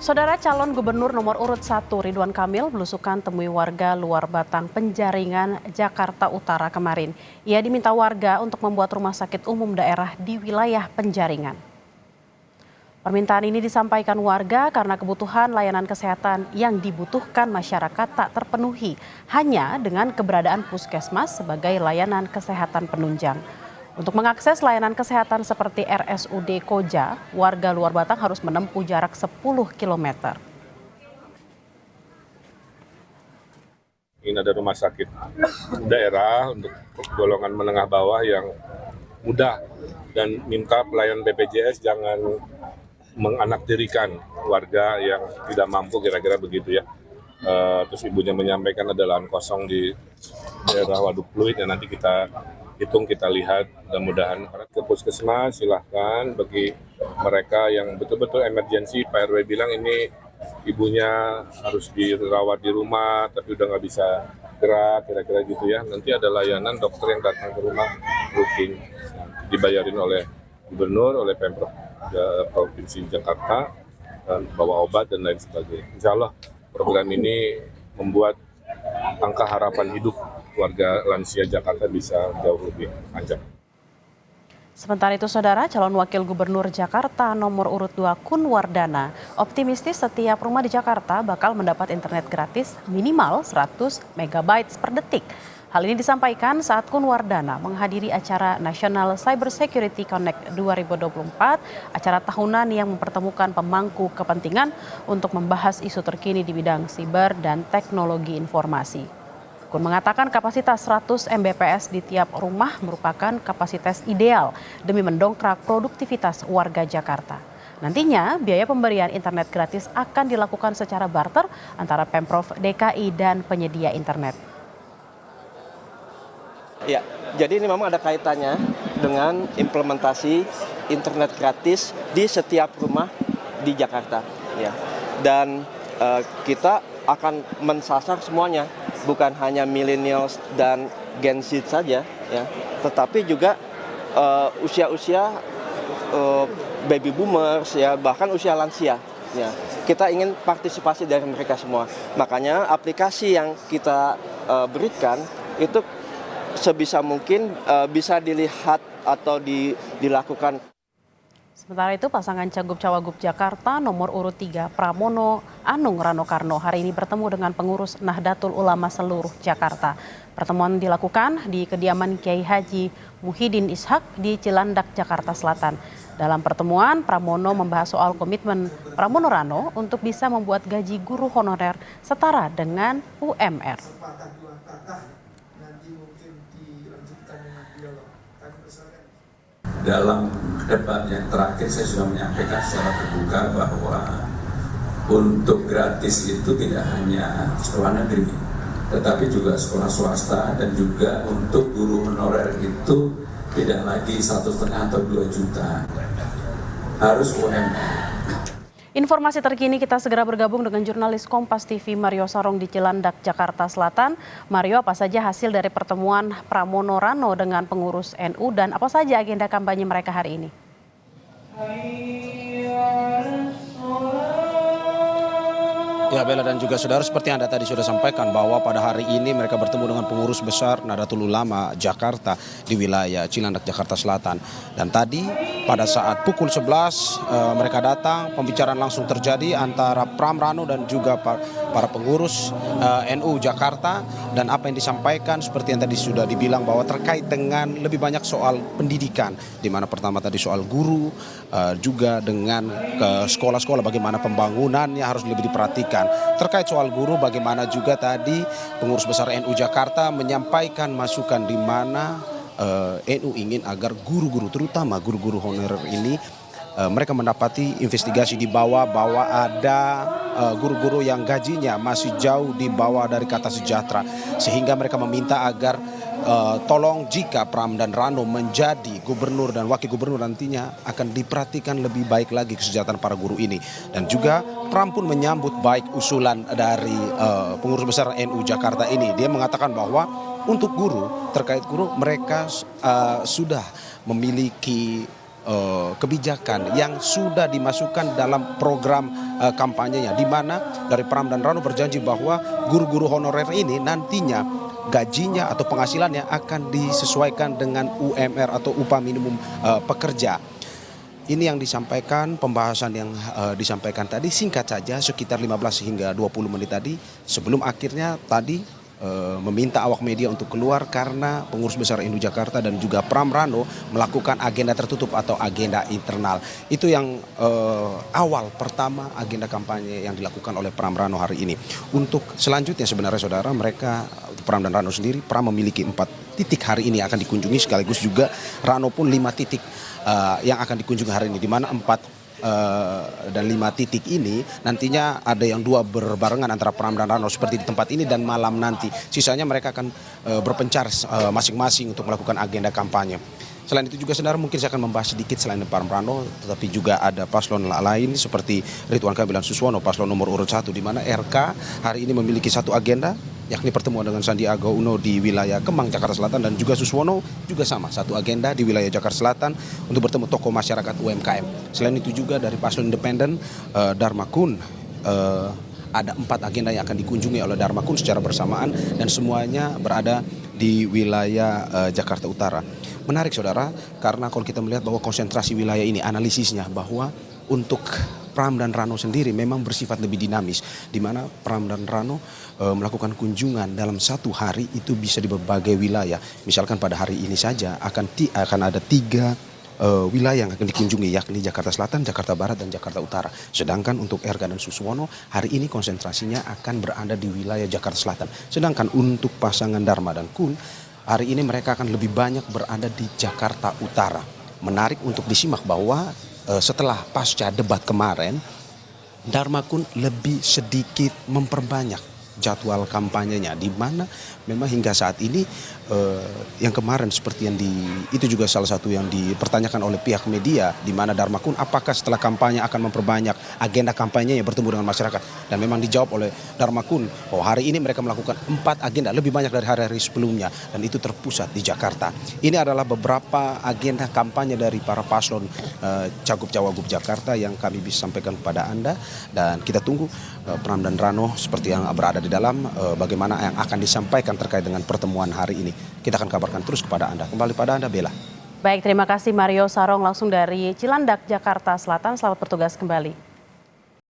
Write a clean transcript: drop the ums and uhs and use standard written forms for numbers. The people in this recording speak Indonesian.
Saudara calon gubernur nomor urut 1 Ridwan Kamil belusukan temui warga luar Batang Penjaringan, Jakarta Utara kemarin. Ia diminta warga untuk membuat rumah sakit umum daerah di wilayah Penjaringan. Permintaan ini disampaikan warga karena kebutuhan layanan kesehatan yang dibutuhkan masyarakat tak terpenuhi hanya dengan keberadaan puskesmas sebagai layanan kesehatan penunjang. Untuk mengakses layanan kesehatan seperti RSUD Koja, warga luar Batang harus menempuh jarak 10 km. Ingin ada rumah sakit daerah untuk golongan menengah bawah yang mudah dan minta pelayan BPJS jangan menganaktirikan warga yang tidak mampu, kira-kira begitu ya. Terus ibunya menyampaikan ada lahan kosong di daerah Waduk Pluit yang nanti kita hitung, kita lihat, mudah-mudahan ke puskesmas silahkan. Bagi mereka yang betul-betul emergensi, Pak RW bilang ini ibunya harus dirawat di rumah tapi udah nggak bisa gerak, kira-kira gitu ya. Nanti ada layanan dokter yang datang ke rumah rutin, dibayarin oleh gubernur, oleh Pemprov Provinsi Jakarta, dan bawa obat dan lain sebagainya. Insya Allah program ini membuat angka harapan hidup warga lansia Jakarta bisa jauh lebih panjang. Sementara itu, Saudara, calon wakil gubernur Jakarta nomor urut 2 Kun Wardana optimistis setiap rumah di Jakarta bakal mendapat internet gratis minimal 100 MB per detik. Hal ini disampaikan saat Kun Wardana menghadiri acara National Cyber Security Connect 2024, acara tahunan yang mempertemukan pemangku kepentingan untuk membahas isu terkini di bidang siber dan teknologi informasi. Kun mengatakan kapasitas 100 Mbps di tiap rumah merupakan kapasitas ideal demi mendongkrak produktivitas warga Jakarta. Nantinya biaya pemberian internet gratis akan dilakukan secara barter antara Pemprov DKI dan penyedia internet. Ya, jadi ini memang ada kaitannya dengan implementasi internet gratis di setiap rumah di Jakarta. Ya, dan kita akan mensasar semuanya, bukan hanya millennials dan Gen Z saja, ya, tetapi juga usia-usia baby boomers, ya, bahkan usia lansia. Ya, kita ingin partisipasi dari mereka semua. Makanya aplikasi yang kita berikan itu sebisa mungkin bisa dilihat atau dilakukan. Sementara itu, pasangan Cagup-Cawagup Jakarta nomor urut 3 Pramono Anung Rano Karno hari ini bertemu dengan pengurus Nahdlatul Ulama seluruh Jakarta. Pertemuan dilakukan di kediaman Kiai Haji Muhyiddin Ishak di Cilandak, Jakarta Selatan. Dalam pertemuan, Pramono membahas soal komitmen Pramono Rano untuk bisa membuat gaji guru honorer setara dengan UMR. Dalam debat yang terakhir saya sudah menyampaikan secara terbuka bahwa untuk gratis itu tidak hanya sekolah negeri, tetapi juga sekolah swasta, dan juga untuk guru honorer itu tidak lagi 1,5 atau 2 juta, harus UMR. Informasi terkini kita segera bergabung dengan jurnalis Kompas TV Mario Sarong di Cilandak, Jakarta Selatan. Mario, apa saja hasil dari pertemuan Pramono Rano dengan pengurus NU dan apa saja agenda kampanye mereka hari ini? Ya, Bella dan juga saudara, seperti Anda tadi sudah sampaikan bahwa pada hari ini mereka bertemu dengan pengurus besar Nahdlatul Ulama Jakarta di wilayah Cilandak, Jakarta Selatan. Dan tadi pada saat pukul 11 mereka datang, pembicaraan langsung terjadi antara Pram Rano dan juga para pengurus NU Jakarta. Dan apa yang disampaikan seperti yang tadi sudah dibilang bahwa terkait dengan lebih banyak soal pendidikan, di mana pertama tadi soal guru, juga dengan sekolah-sekolah bagaimana pembangunannya harus lebih diperhatikan. Terkait soal guru, bagaimana juga tadi pengurus besar NU Jakarta menyampaikan masukan di mana NU ingin agar guru-guru, terutama guru-guru honorer ini, mereka mendapati investigasi di bawah bahwa ada guru-guru yang gajinya masih jauh di bawah dari kata sejahtera, sehingga mereka meminta agar tolong jika Pram dan Rano menjadi gubernur dan wakil gubernur nantinya akan diperhatikan lebih baik lagi kesejahteraan para guru ini. Dan juga Pram pun menyambut baik usulan dari pengurus besar NU Jakarta ini. Dia mengatakan bahwa untuk guru, terkait guru mereka sudah memiliki kebijakan yang sudah dimasukkan dalam program kampanyenya, di mana dari Pram dan Rano berjanji bahwa guru-guru honorer ini nantinya gajinya atau penghasilannya akan disesuaikan dengan UMR atau upah minimum pekerja. Ini yang disampaikan, pembahasan yang disampaikan tadi singkat saja sekitar 15 hingga 20 menit tadi, sebelum akhirnya tadi meminta awak media untuk keluar karena pengurus besar Indu Jakarta dan juga Pram Rano melakukan agenda tertutup atau agenda internal. Itu yang awal pertama agenda kampanye yang dilakukan oleh Pram Rano hari ini. Untuk selanjutnya sebenarnya saudara, mereka Pram dan Rano sendiri, Pram memiliki 4 titik hari ini akan dikunjungi, sekaligus juga Rano pun 5 titik yang akan dikunjungi hari ini, di mana 4 dan 5 titik ini nantinya ada yang 2 berbarengan antara Pram dan Rano seperti di tempat ini, dan malam nanti sisanya mereka akan berpencar masing-masing untuk melakukan agenda kampanye. Selain itu juga saudara, mungkin saya akan membahas sedikit selain Pram Rano, tetapi juga ada paslon lain seperti Ridwan Kamil dan Suswono, paslon nomor urut 1, di mana RK hari ini memiliki satu agenda, yakni pertemuan dengan Sandiaga Uno di wilayah Kemang, Jakarta Selatan, dan juga Suswono juga sama, satu agenda di wilayah Jakarta Selatan untuk bertemu tokoh masyarakat UMKM. Selain itu juga dari paslon independen Dharma Kun, ada 4 agenda yang akan dikunjungi oleh Dharma Kun secara bersamaan, dan semuanya berada di wilayah Jakarta Utara. Menarik saudara, karena kalau kita melihat bahwa konsentrasi wilayah ini, analisisnya bahwa untuk Pram dan Rano sendiri memang bersifat lebih dinamis, di mana Pram dan Rano melakukan kunjungan dalam satu hari itu bisa di berbagai wilayah. Misalkan pada hari ini saja akan ada 3 wilayah yang akan dikunjungi, yakni Jakarta Selatan, Jakarta Barat, dan Jakarta Utara. Sedangkan untuk RK dan Suswono hari ini konsentrasinya akan berada di wilayah Jakarta Selatan. Sedangkan untuk pasangan Dharma dan Kun hari ini mereka akan lebih banyak berada di Jakarta Utara. Menarik untuk disimak bahwa setelah pasca debat kemarin, Dharma Kun lebih sedikit memperbanyak jadwal kampanyenya, di mana memang hingga saat ini yang kemarin seperti yang itu juga salah satu yang dipertanyakan oleh pihak media, di mana Dharma Kun apakah setelah kampanye akan memperbanyak agenda kampanyenya bertemu dengan masyarakat, dan memang dijawab oleh Dharma Kun bahwa hari ini mereka melakukan 4 agenda, lebih banyak dari hari-hari sebelumnya, dan itu terpusat di Jakarta. Ini adalah beberapa agenda kampanye dari para paslon Cagup-Cawagup Jakarta yang kami bisa sampaikan kepada Anda, dan kita tunggu Pram dan Rano seperti yang berada di dalam bagaimana yang akan disampaikan terkait dengan pertemuan hari ini. Kita akan kabarkan terus kepada Anda. Kembali pada Anda, Bella. Baik, terima kasih Mario Sarong langsung dari Cilandak, Jakarta Selatan. Selamat bertugas kembali.